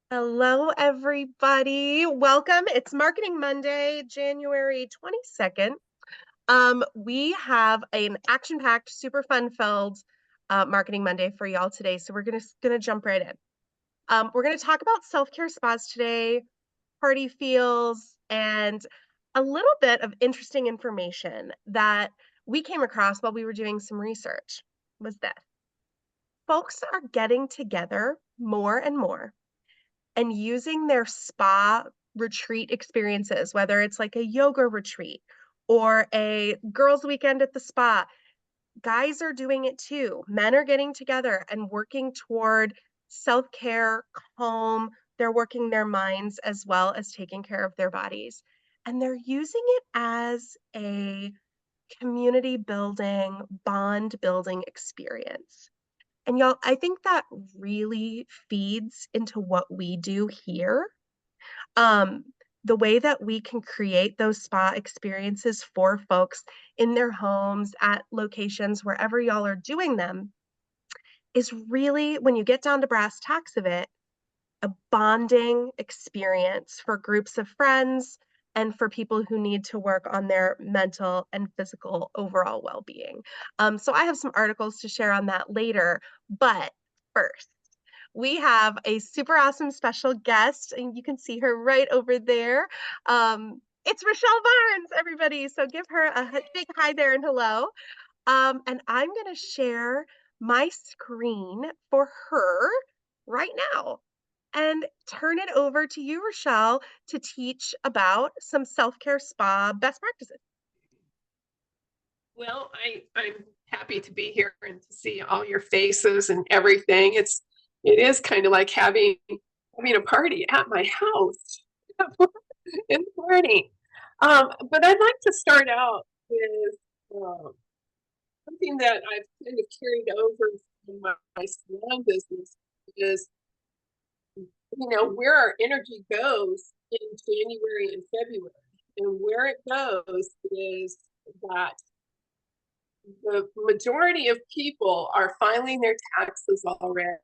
Hello, everybody. Welcome. It's Marketing Monday, January 22nd. We have an action-packed, super fun-filled Marketing Monday for y'all today. So we're gonna jump right in. We're gonna talk about self-care spas today, party feels, and a little bit of interesting information that we came across while we were doing some research. Was this? Folks are getting together more and more and using their spa retreat experiences, whether it's like a yoga retreat or a girls' weekend at the spa. Guys are doing it too. Men are getting together and working toward self care, calm. They're working their minds as well as taking care of their bodies. And they're using it as a community building, bond building experience. And y'all, I think that really feeds into what we do here. Um, the way that we can create those spa experiences for folks in their homes, at locations, wherever y'all are doing them, is really, when you get down to brass tacks of it, a bonding experience for groups of friends and for people who need to work on their mental and physical overall well-being. So I have some articles to share on that later, but first, we have a super awesome special guest, and you can see her right over there. It's Rochelle Barnes, everybody. So give her a big hi there and hello. And I'm going to share my screen for her right now and turn it over to you, Rochelle, to teach about some self-care spa best practices. Well, I'm happy to be here and to see all your faces and everything. It is kind of like having a party at my house in the morning. But I'd like to start out with something that I've kind of carried over from my salon business is, where our energy goes in January and February. And where it goes is that the majority of people are filing their taxes already.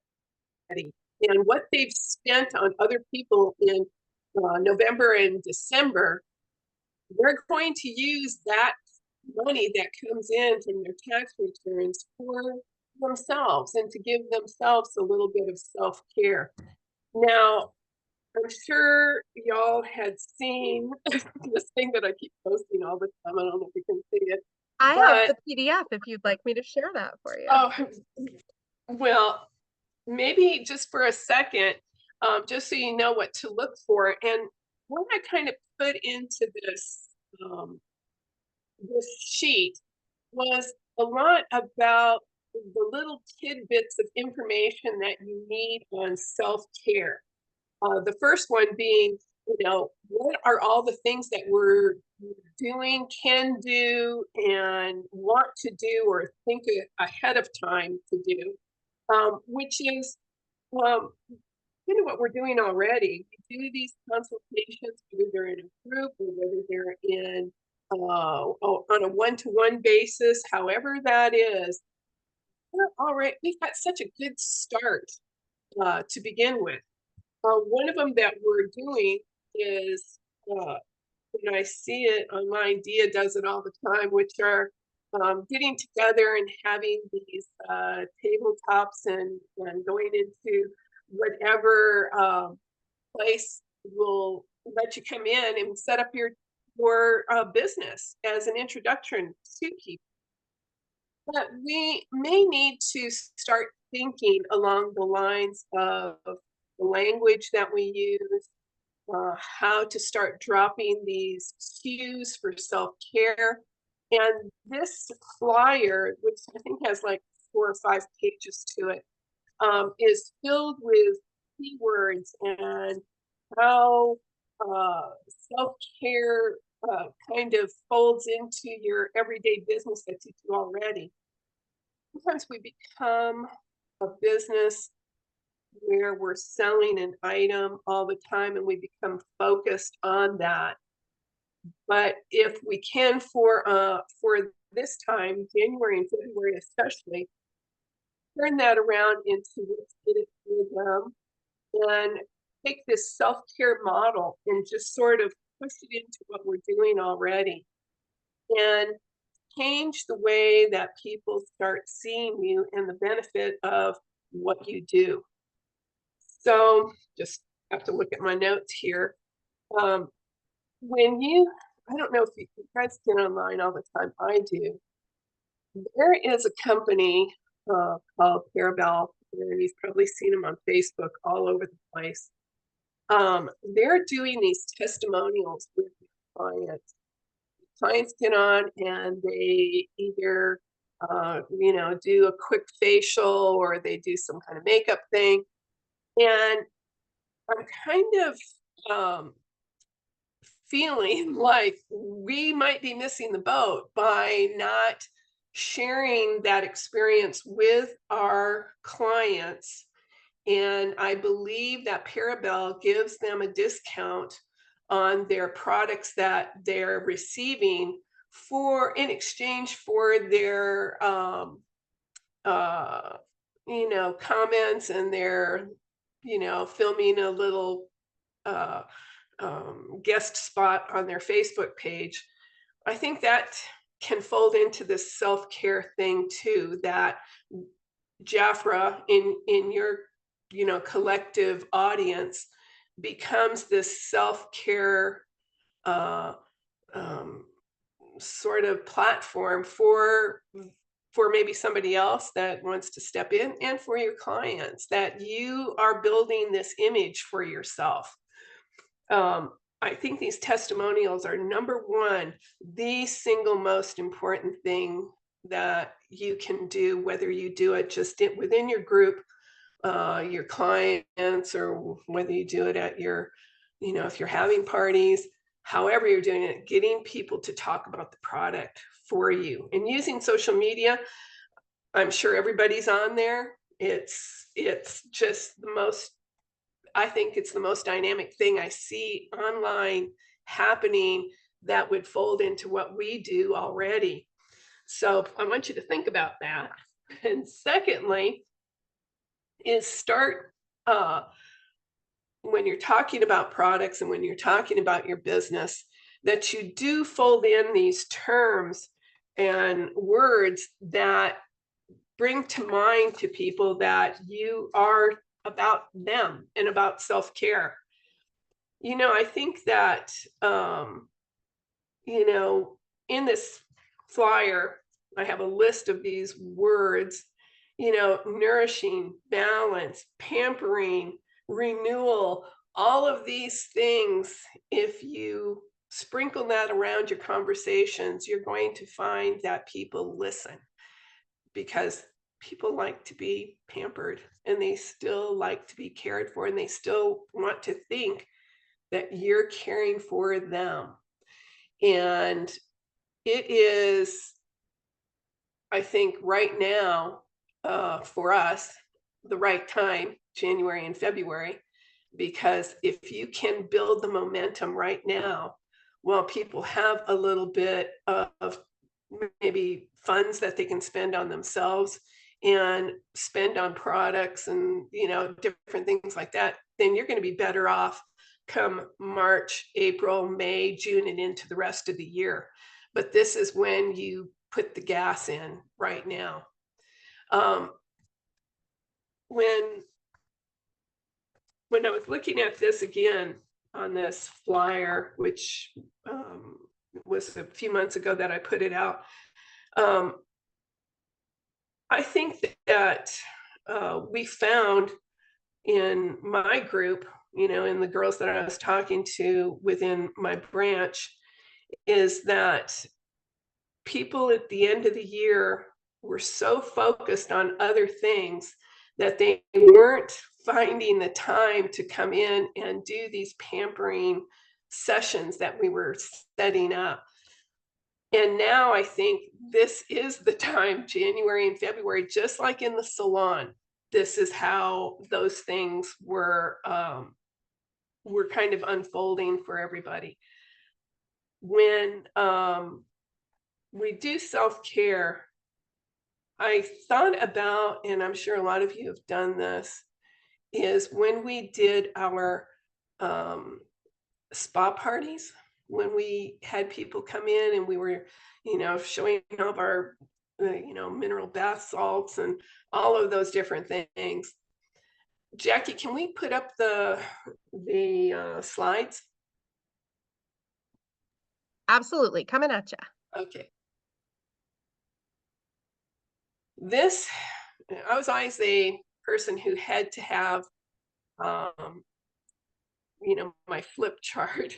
And what they've spent on other people in November and December, they're going to use that money that comes in from their tax returns for themselves and to give themselves a little bit of self-care. Now, I'm sure y'all had seen this thing that I keep posting all the time. I don't know if you can see it, I have but the PDF if you'd like me to share that for you. oh, well, maybe just for a second, just so you know what to look for. And what I kind of put into um, this sheet was a lot about the little tidbits of information that you need on self-care. The first one being, what are all the things that we're doing, can do, and want to do, or think ahead of time to do, which is kind of what we're doing already. We do these consultations, whether they're in a group or whether they're in on a one-to-one basis, however that is. We've got such a good start to begin with. One of them that we're doing is, I see it online, Dia does it all the time, which are getting together and having these tabletops and going into whatever place will let you come in and set up your business as an introduction to people. But we may need to start thinking along the lines of the language that we use, how to start dropping these cues for self-care. And this flyer, which I think has like 4 or 5 pages to it, is filled with keywords and how self-care kind of folds into your everyday business that you do already. Sometimes we become a business where we're selling an item all the time and we become focused on that. But if we can, for this time, January and February especially, turn that around into what's in it for them and take this self-care model and just sort of push it into what we're doing already and change the way that people start seeing you and the benefit of what you do. So just have to look at my notes here. Um, when you, I don't know if you guys get online all the time. I do. There is a company called Parabel, and you've probably seen them on Facebook all over the place. They're doing these testimonials with their clients. Clients get on and they either, do a quick facial or they do some kind of makeup thing. And I'm kind of um, feeling like we might be missing the boat by not sharing that experience with our clients. And I believe that Parabel gives them a discount on their products that they're receiving for in exchange for their uh comments and their filming a little uh guest spot on their Facebook page. I think that can fold into this self-care thing too, that JAFRA in your collective audience becomes this self-care uh, um, sort of platform for maybe somebody else that wants to step in and for your clients, that you are building this image for yourself. um, I think these testimonials are number one, the single most important thing that you can do, whether you do it just within your group, your clients, or whether you do it at your, if you're having parties, however you're doing it, getting people to talk about the product for you and using social media. I'm sure everybody's on there. It's just the most I think it's the most dynamic thing I see online happening that would fold into what we do already. So I want you to think about that. And secondly, is start uh, when you're talking about products and when you're talking about your business, that you do fold in these terms and words that bring to mind to people that you are about them and about self-care. I think that, you know, in this flyer, I have a list of these words, nourishing, balance, pampering, renewal, all of these things. If you sprinkle that around your conversations, you're going to find that people listen because people like to be pampered and they still like to be cared for and they still want to think that you're caring for them. And it is, I think, right now, for us, the right time, January and February, because if you can build the momentum right now, while people have a little bit of maybe funds that they can spend on themselves and spend on products and different things like that, then you're going to be better off come March, April, May, June, and into the rest of the year. But this is when you put the gas in right now. um, when when I was looking at this again on this flyer, which was a few months ago that I put it out, um, I think that we found in my group, in the girls that I was talking to within my branch, is that people at the end of the year were so focused on other things that they weren't finding the time to come in and do these pampering sessions that we were setting up. And now I think this is the time, January and February, just like in the salon. This is how those things were kind of unfolding for everybody. When we do self-care, I thought about, and I'm sure a lot of you have done this, is when we did our um, spa parties when we had people come in and we were, showing off our, mineral bath salts and all of those different things. Jackie, can we put up the slides? Absolutely. Coming at you. Okay. This, I was always a person who had to have, um, my flip chart.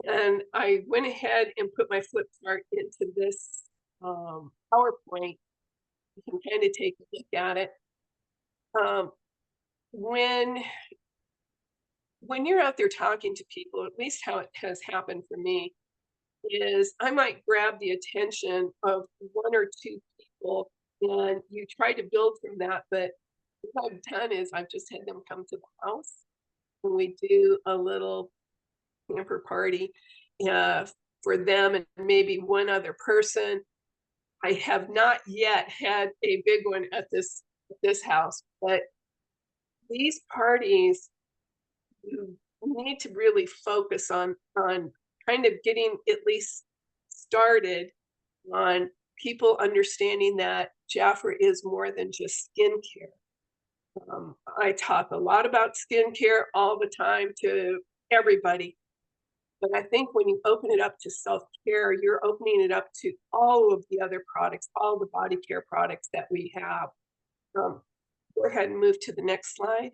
And I went ahead and put my flip chart into this PowerPoint. You can kind of take a look at it. Um, when when you're out there talking to people, at least how it has happened for me, is I might grab the attention of one or two people and you try to build from that. But what I've done is I've just had them come to the house and we do a little camper party uh, for them and maybe one other person. I have not yet had a big one at this house, but these parties, you need to really focus on kind of getting at least started on people understanding that JAFRA is more than just skincare. I talk a lot about skincare all the time to everybody, but I think when you open it up to self-care, you're opening it up to all of the other products, all the body care products that we have. Um, Go ahead and move to the next slide.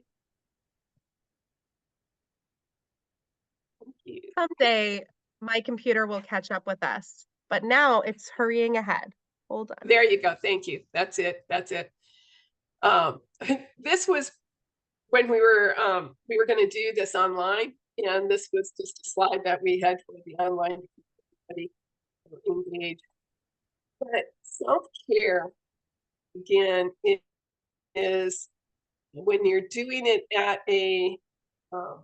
Thank you. Someday my computer will catch up with us, but now it's hurrying ahead. Hold on. There you go. Thank you. That's it. That's it. Um, this was when we were going to do this online, and this was just a slide that we had for the online study engaged. But self-care again is when you're doing it at a um,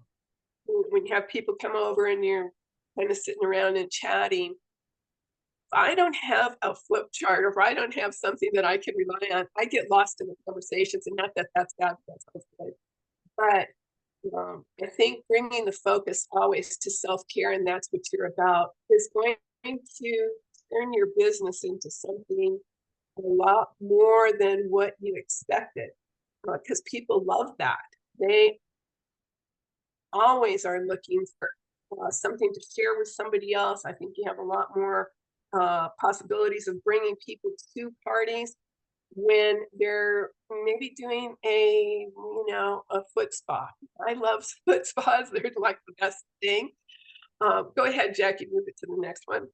when you have people come over and you're kind of sitting around and chatting. If I don't have a flip chart or if I don't have something that I can rely on, I get lost in the conversations. And not that that's bad, that sounds good. But I think bringing the focus always to self care, and that's what you're about, is going to turn your business into something a lot more than what you expected. Because people love that. They always are looking for something to share with somebody else. I think you have a lot more possibilities of bringing people to parties when they're maybe doing a foot spa. I love foot spas. They're like the best thing. Go ahead, Jackie, move it to the next one.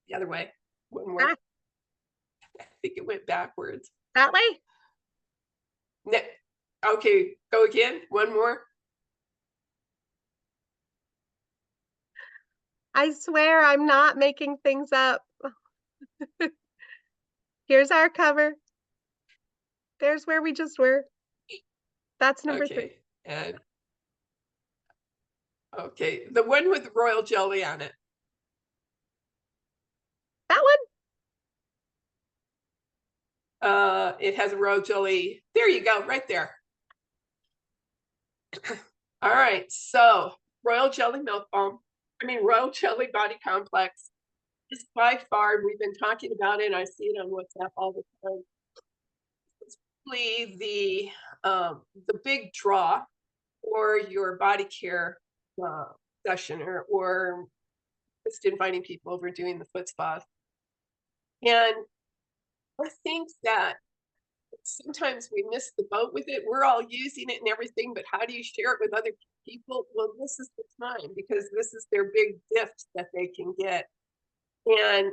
The other way. One more. Ah, I think it went backwards. that way? Ne- okay, go again. One more. I swear I'm not making things up. Here's our cover. There's where we just were. That's number 3. Okay. And okay, the one with the royal jelly on it. That one? It has a royal jelly. There you go, right there. All right, so royal jelly milk balm. Royal jelly body complex is by far, we've been talking about it. I see it on WhatsApp all the time. It's really the big draw for your body care uh, session or just inviting people over doing the foot spas. And I think that sometimes we miss the boat with it. We're all using it and everything, but how do you share it with other people? Well, this is the time because this is their big gift that they can get. And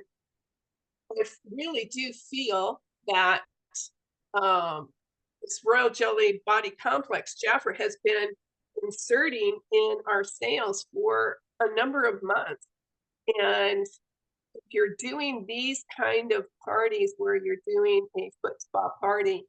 I really do feel that this Royal Jelly Body Complex, JAFRA has been inserting in our sales for a number of months. And if you're doing these kind of parties where you're doing a foot spa party,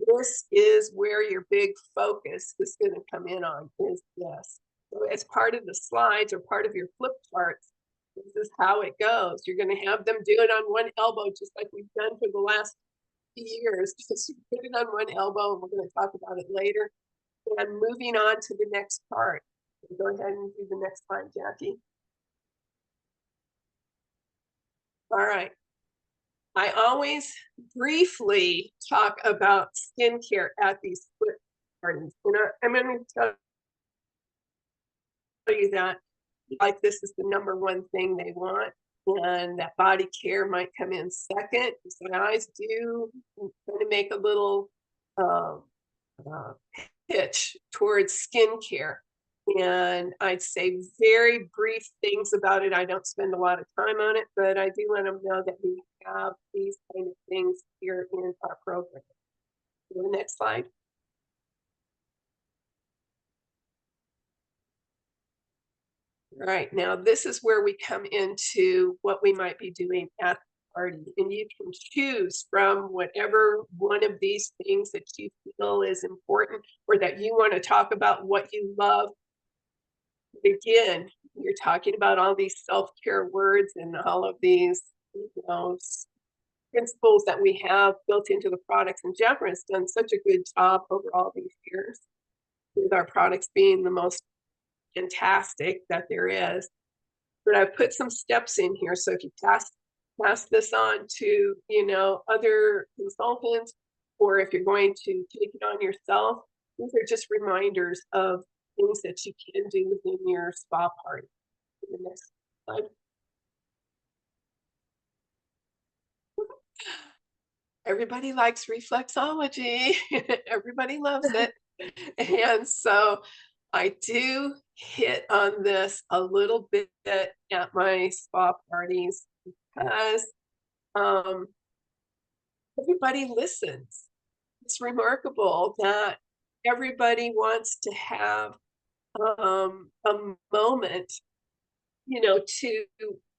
this is where your big focus is going to come in on is this. So as part of the slides or part of your flip charts, this is how it goes. You're going to have them do it on one elbow, just like we've done for the last years. Just put it on one elbow, and we're going to talk about it later. And moving on to the next part. Go ahead and do the next slide, Jackie. All right. I always briefly talk about skincare at these split parties. And I'm going to tell you that like this is the number one thing they want. And that body care might come in second. So I always do kind of make a little um, uh, pitch towards skincare. And I'd say very brief things about it. I don't spend a lot of time on it, but I do let them know that we have these kind of things here in our program. Go to the next slide. All right, now this is where we come into what we might be doing at the party. And you can choose from whatever one of these things that you feel is important or that you want to talk about what you love. Again, you're talking about all these self-care words and all of these, you know, principles that we have built into the products. And JAFRA has done such a good job over all these years with our products being the most fantastic that there is. But I've put some steps in here. So if you pass this on to, you know, other consultants, or if you're going to take it on yourself, these are just reminders of things that you can do within your spa party. The next slide. Everybody likes reflexology. Everybody loves it. And so I do hit on this a little bit at my spa parties because um, everybody listens. It's remarkable that everybody wants to have a moment, you know, to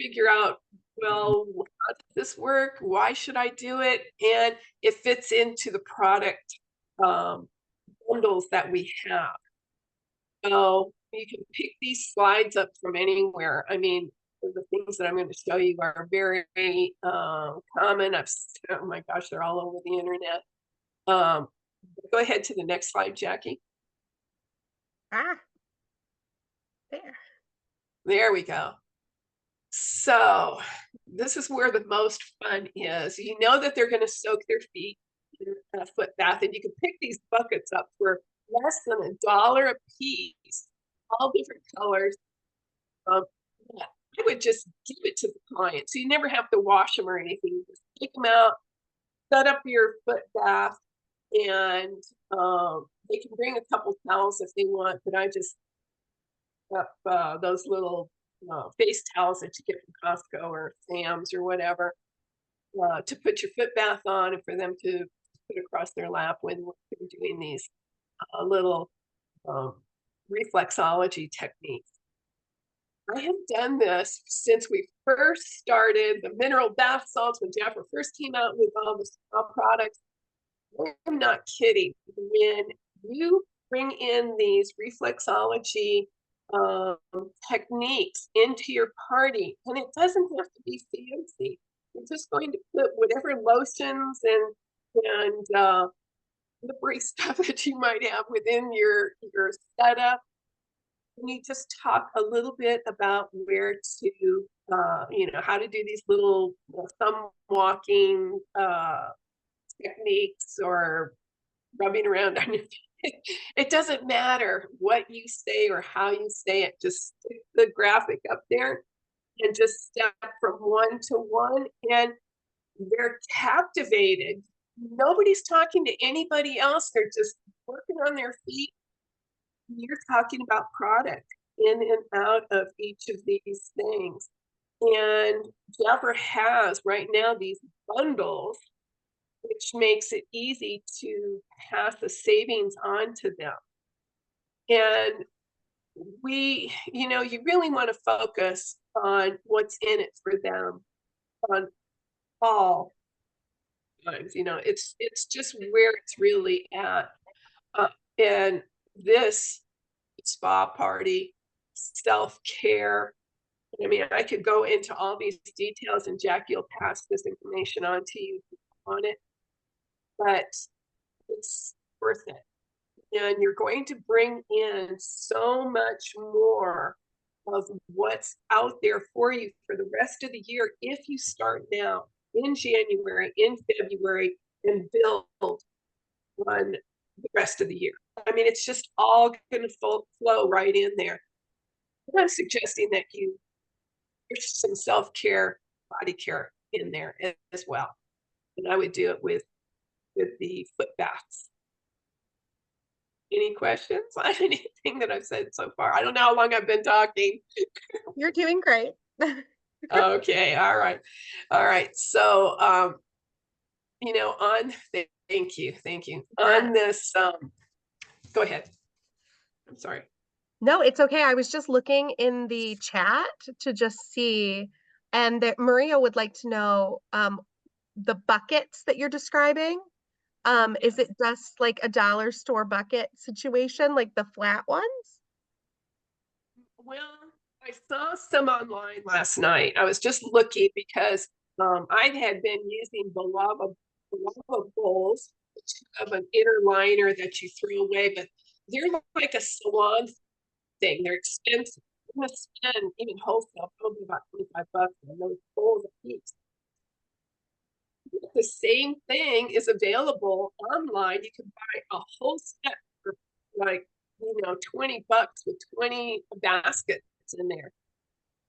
figure out, well, how does this work? Why should I do it? And it fits into the product um, bundles that we have. So you can pick these slides up from anywhere. I mean, the things that I'm going to show you are very common. Oh my gosh, they're all over the internet. Um, go ahead to the next slide, Jackie. Ah, there. There we go. So this is where the most fun is. You know that they're going to soak their feet in a foot bath, and you can pick these buckets up for less than $1 a piece, all different colors. Um, yeah, I would just give it to the client, so you never have to wash them or anything. You just take them out, set up your foot bath, and they can bring a couple towels if they want, but I just up those little face towels that you get from Costco or Sam's or whatever to put your foot bath on and for them to put across their lap when they're doing these little um, reflexology techniques. I have done this since we first started the mineral bath salts when JAFRA first came out with all the spa products. I'm not kidding. When you bring in these reflexology um, techniques into your party, and it doesn't have to be fancy. You're just going to put whatever lotions and slippery stuff that you might have within your setup. And you just talk a little bit about where to, you know, how to do these little thumb walking techniques or rubbing around on your feet. It doesn't matter what you say or how you say it. Just stick the graphic up there and just step from one to one, and they're captivated. Nobody's talking to anybody else. They're just working on their feet. You're talking about product in and out of each of these things. And JAFRA has right now these bundles, which makes it easy to pass the savings on to them. And you know, you really want to focus on what's in it for them on all times. You know, it's just where it's really at. And this spa party, self-care. I mean, I could go into all these details, and Jackie will pass this information on to you on it. but it's worth it. And you're going to bring in so much more of what's out there for you for the rest of the year if you start now in January, in February, and build on the rest of the year. I mean, it's just all going to flow right in there. I'm suggesting that there's some self-care, body care in there as well. And I would do it with the foot baths. Any questions on anything that I've said so far? I don't know how long I've been talking. You're doing great. Okay, all right. All right. So thank you. On this, go ahead. I'm sorry. No, it's okay. I was just looking in the chat to just see, and that Maria would like to know the buckets that you're describing. Is it just like a dollar store bucket situation, like the flat ones? Well, I saw some online last night. I was just looking because I had been using the lava bowls, which have an inner liner that you throw away, but they're like a salon thing. They're expensive. I'm gonna spend even wholesale probably about $25 on those bowls a piece. The same thing is available online. You can buy a whole set for like, $20 with 20 baskets in there.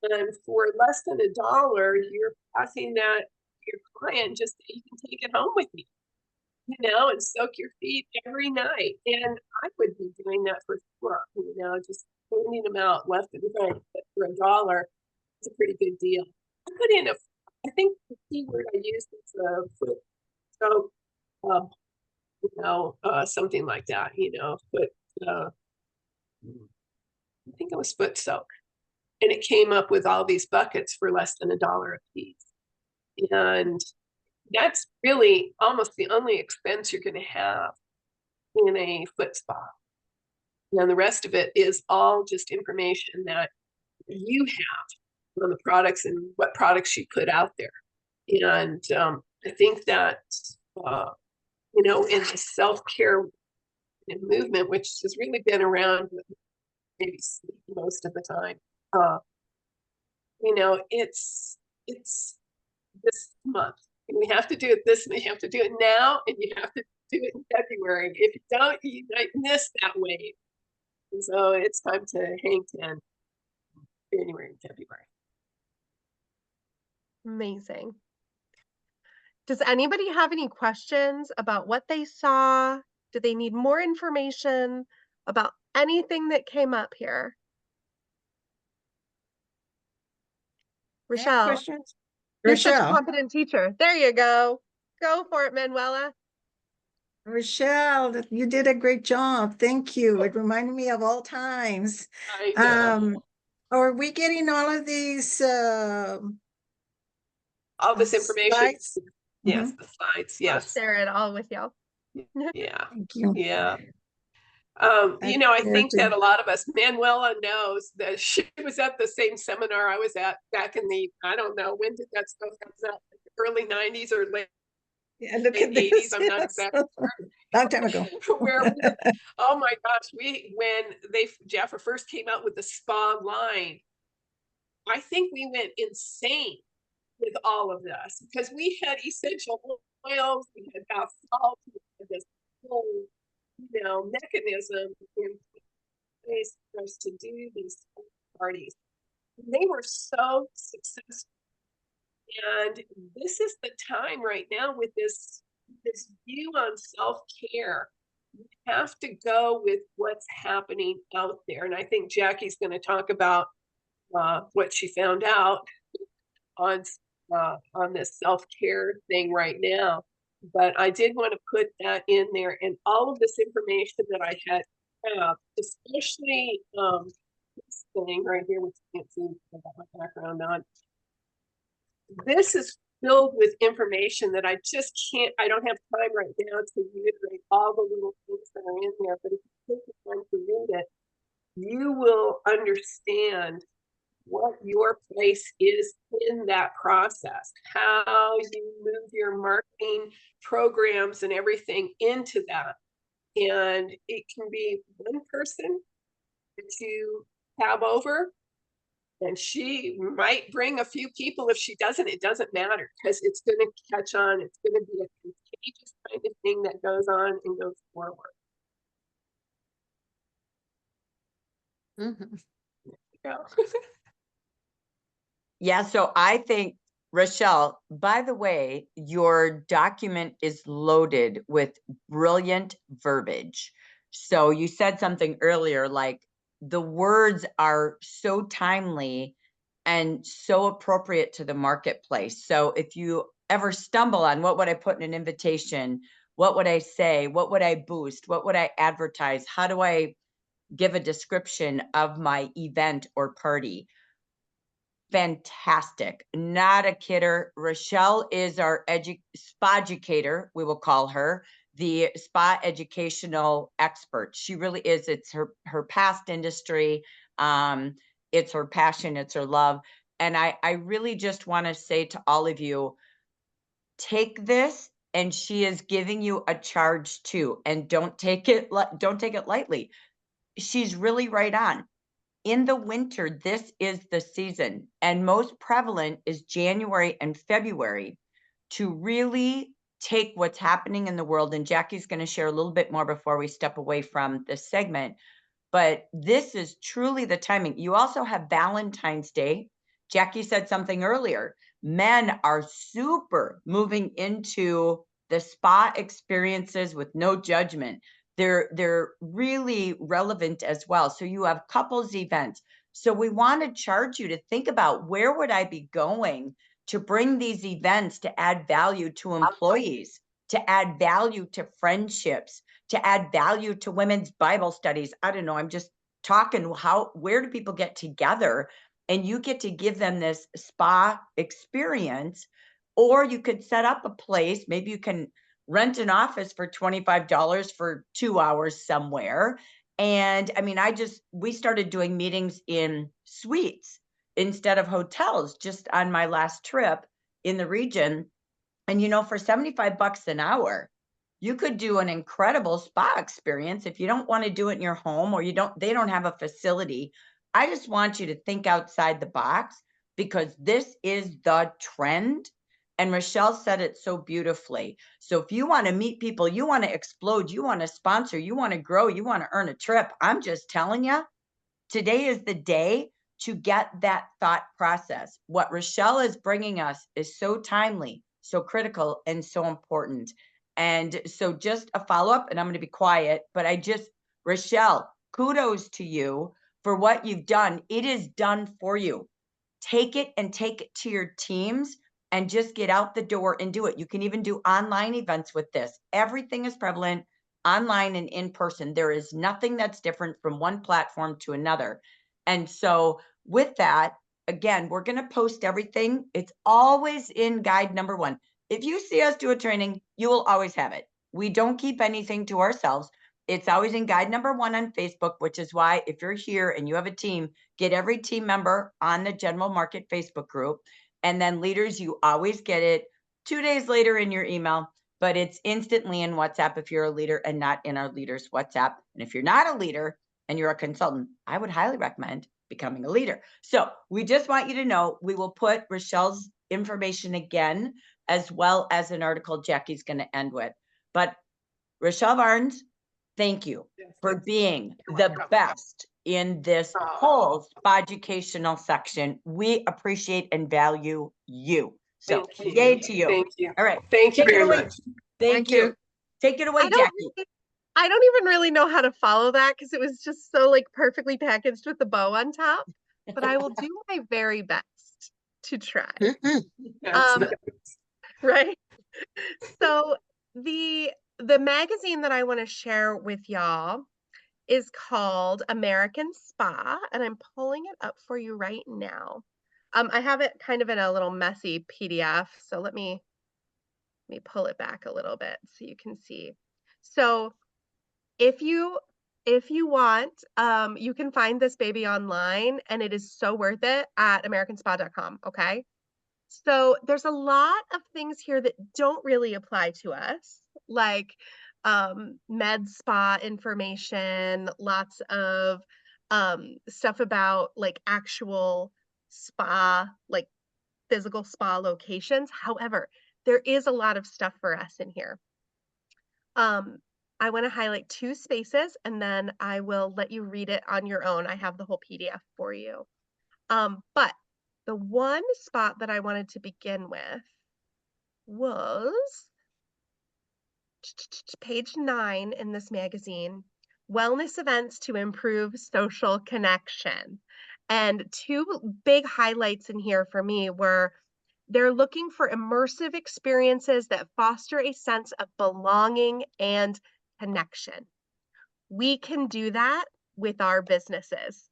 And for less than $1, you're passing that to your client just so you can take it home with you, and soak your feet every night. And I would be doing that for sure, just cleaning them out left and right. But for $1, it's a pretty good deal. I think the key word I used is foot soak, something like that, foot, I think it was foot soak. And it came up with all these buckets for less than $1 a piece. And that's really almost the only expense you're going to have in a foot spa. And the rest of it is all just information that you have on the products and what products you put out there. And I think that, in the self-care movement, which has really been around maybe most of the time, it's this month. We have to do it we have to do it now, and you have to do it in February. If you don't, you might miss that wave. And so it's time to hang 10 January and February. Amazing. Does anybody have any questions about what they saw? Do they need more information about anything that came up here? I have Rochelle, questions. you're such a Rochelle, competent teacher. There you go. Go for it, Manuela. Rochelle, you did a great job. Thank you. It reminded me of all times. I know. Are we getting all of these All this information. slides? Yes, Mhm. the slides. I'll Yes. share it all with y'all. Yeah. Thank you. Yeah. That's I very think that good. a lot of us, Manuela knows that she was at the same seminar I was at back in I don't know, when did that stuff come out? Early 90s or late Yeah, look at 80s. this. I'm not Yes. exactly Long time ago. sure. Oh my gosh, when JAFRA first came out with the spa line, I think we went insane with all of this because we had essential oils, we had bath salts, we had this whole, mechanism in place for us to do these parties. They were so successful. And this is the time right now with this view on self-care. You have to go with what's happening out there. And I think Jackie's going to talk about what she found out on this self-care thing right now. But I did want to put that in there, and all of this information that I had, especially this thing right here, which you can't see, I got my background on. This is filled with information that I just can't, I don't have time right now to reiterate all the little things that are in there, but if you take the time to read it, you will understand what your place is in that process, how you move your marketing programs and everything into that. And it can be one person that you have over, and she might bring a few people. If she doesn't, it doesn't matter, because it's going to catch on. It's going to be a contagious kind of thing that goes on and goes forward. Mhm. Yeah. Yeah, so I think, Rochelle, by the way, your document is loaded with brilliant verbiage. So you said something earlier, like the words are so timely and so appropriate to the marketplace. So if you ever stumble on what would I put in an invitation, what would I say, what would I boost, what would I advertise, how do I give a description of my event or party? Fantastic. Not a kidder. Rochelle is our spa educator, we will call her, the spa educational expert. She really is. It's her past industry. It's her passion, it's her love. And I really just want to say to all of you, take this, and she is giving you a charge too. And don't take it lightly. She's really right on. In the winter, this is the season, and most prevalent is January and February, to really take what's happening in the world. And Jackie's going to share a little bit more before we step away from this segment. But this is truly the timing. You also have Valentine's Day. Jackie said something earlier. Men are super moving into the spa experiences with no judgment. They're really relevant as well. So you have couples events. So we want to charge you to think about, where would I be going to bring these events to add value to employees, to add value to friendships, to add value to women's Bible studies. I don't know. I'm just talking, where do people get together? And you get to give them this spa experience, or you could set up a place. Maybe you can rent an office for $25 for 2 hours somewhere. And I mean, we started doing meetings in suites instead of hotels just on my last trip in the region. And for $75 an hour, you could do an incredible spa experience. If you don't want to do it in your home, or they don't have a facility, I just want you to think outside the box, because this is the trend. And Rochelle said it so beautifully. So if you want to meet people, you want to explode, you want to sponsor, you want to grow, you want to earn a trip, I'm just telling you, today is the day to get that thought process. What Rochelle is bringing us is so timely, so critical, and so important. And so just a follow-up, and I'm going to be quiet, but Rochelle, kudos to you for what you've done. It is done for you. Take it and take it to your teams, and just get out the door and do it. You can even do online events with this. Everything is prevalent online and in person. There is nothing that's different from one platform to another. And so with that, again, we're going to post everything. It's always in guide number 1. If you see us do a training, you will always have it. We don't keep anything to ourselves. It's always in guide number 1 on Facebook, which is why, if you're here and you have a team, get every team member on the General Market Facebook group. And then leaders, you always get it 2 days later in your email, but it's instantly in WhatsApp if you're a leader and not in our leaders WhatsApp. And if you're not a leader and you're a consultant, I would highly recommend becoming a leader. So we just want you to know, we will put Rochelle's information again, as well as an article Jackie's going to end with. But Rochelle Barnes, thank you for being the best in this whole spa educational section. We appreciate and value you. So yay to you. Thank you. All right. Thank you Take it very away. much. Thank you. Take it away, Jackie. I don't even really know how to follow that, because it was just so perfectly packaged with the bow on top. But I will do my very best to try. That's nice. Right. So the magazine that I want to share with y'all is called American Spa, and I'm pulling it up for you right now. I have it kind of in a little messy PDF, so let me pull it back a little bit so you can see. So if you if you want, you can find this baby online and it is so worth it at americanspa.com. Okay. So there's a lot of things here that don't really apply to us, like med spa information, lots of stuff about like actual spa, like physical spa locations. However, there is a lot of stuff for us in here. I want to highlight 2 spaces and then I will let you read it on your own. I have the whole PDF for you. But the one spot that I wanted to begin with was page 9 in this magazine, wellness events to improve social connection. And 2 big highlights in here for me were they're looking for immersive experiences that foster a sense of belonging and connection. We can do that with our businesses.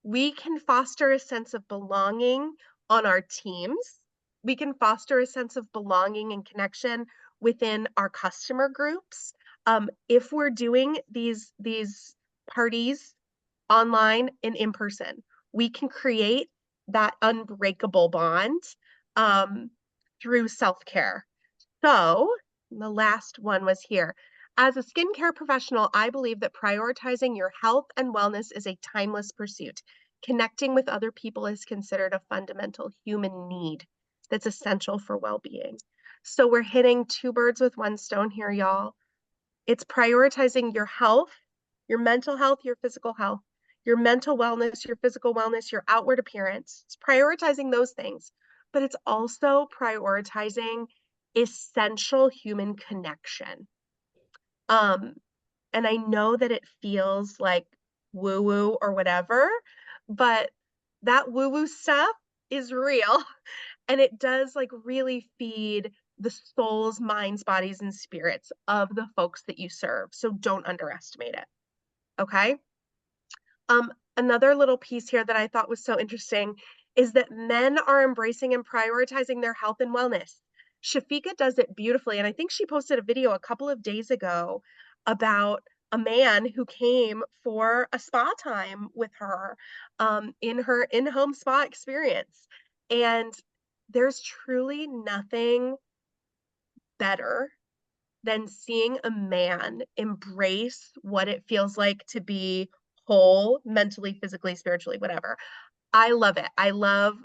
We can foster a sense of belonging on our teams. We can foster a sense of belonging and connection within our customer groups. If we're doing these parties online and in person, we can create that unbreakable bond through self-care. So the last one was here. As a skincare professional, I believe that prioritizing your health and wellness is a timeless pursuit. Connecting with other people is considered a fundamental human need that's essential for well-being. So we're hitting 2 birds with 1 stone here, y'all. It's prioritizing your health, your mental health, your physical health, your mental wellness, your physical wellness, your outward appearance. It's prioritizing those things, but it's also prioritizing essential human connection. And I know that it feels like woo-woo or whatever, but that woo-woo stuff is real and it does like really feed the souls, minds, bodies, and spirits of the folks that you serve. So don't underestimate it. Okay. Another little piece here that I thought was so interesting is that men are embracing and prioritizing their health and wellness. Shafika does it beautifully. And I think she posted a video a couple of days ago about a man who came for a spa time with her in her in-home spa experience. And there's truly nothing better than seeing a man embrace what it feels like to be whole, mentally, physically, spiritually, whatever. I love it. I love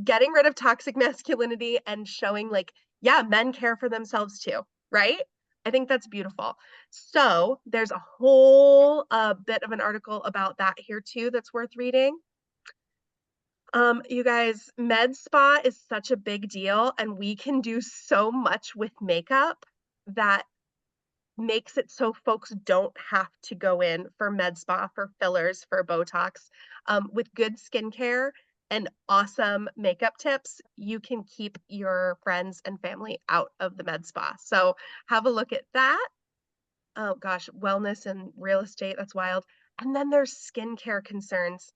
getting rid of toxic masculinity and showing like, yeah, men care for themselves too, right? I think that's beautiful. So there's a whole bit of an article about that here too that's worth reading. You guys, med spa is such a big deal and we can do so much with makeup that makes it so folks don't have to go in for med spa, for fillers, for Botox. With good skincare and awesome makeup tips, you can keep your friends and family out of the med spa. So have a look at that. Oh gosh, wellness and real estate, that's wild. And then there's skincare concerns.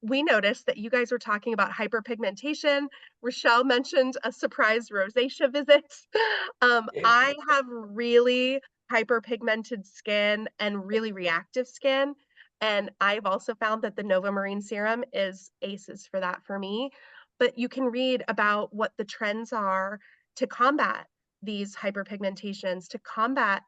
We noticed that you guys were talking about hyperpigmentation. Rochelle mentioned a surprise rosacea visit. I have really hyperpigmented skin and really reactive skin. And I've also found that the Nova Marine Serum is aces for that for me. But you can read about what the trends are to combat these hyperpigmentations, to combat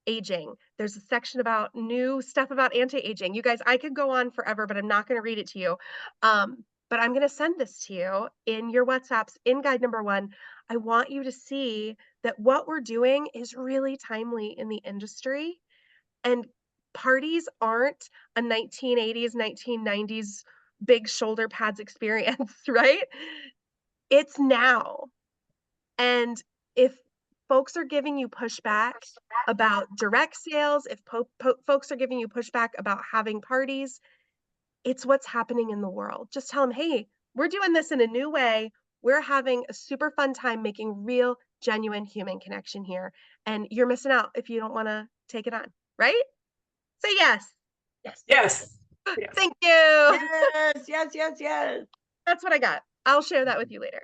aging. There's a section about new stuff about anti-aging. You guys, I could go on forever, but I'm not going to read it to you. But I'm going to send this to you in your WhatsApps in guide number 1. I want you to see that what we're doing is really timely in the industry. And parties aren't a 1980s, 1990s big shoulder pads experience, right? It's now. And if folks are giving you pushback about direct sales, if folks are giving you pushback about having parties, it's what's happening in the world. Just tell them, hey, we're doing this in a new way. We're having a super fun time making real, genuine human connection here. And you're missing out if you don't want to take it on, right? Say yes. Yes. Yes. Yes. Thank you. Yes. That's what I got. I'll share that with you later.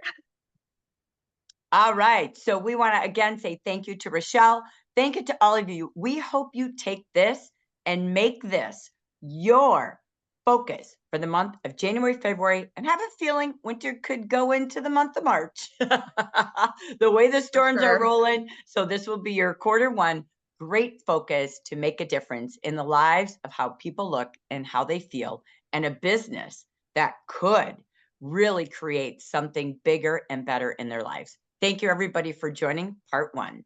All right. So we want to again say thank you to Rochelle. Thank you to all of you. We hope you take this and make this your focus for the month of January, February, and have a feeling winter could go into the month of March. The way the storms are sure. rolling. So this will be your quarter one. Great focus to make a difference in the lives of how people look and how they feel, and a business that could really create something bigger and better in their lives. Thank you, everybody, for joining part one.